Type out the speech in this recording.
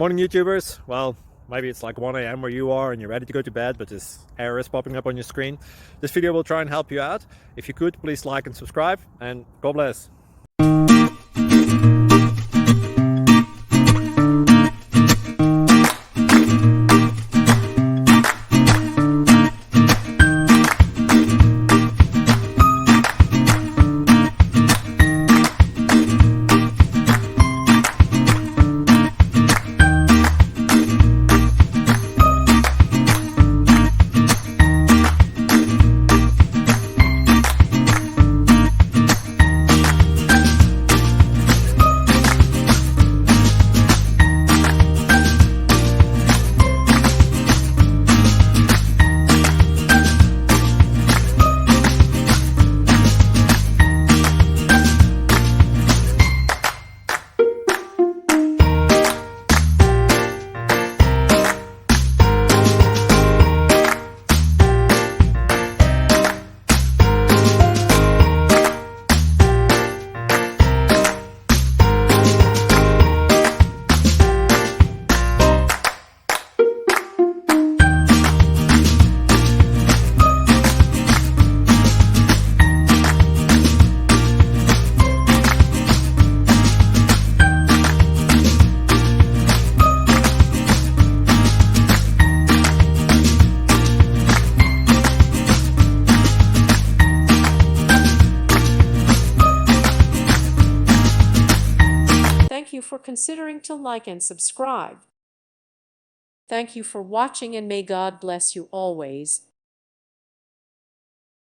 Morning YouTubers. Well, maybe it's like 1 a.m. where you are and you're ready to go to bed, but this error is popping up on your screen. This video will try and help you out. If you could, please like and subscribe, and God bless. Thank you for considering to like and subscribe. Thank you for watching, and may God bless you always.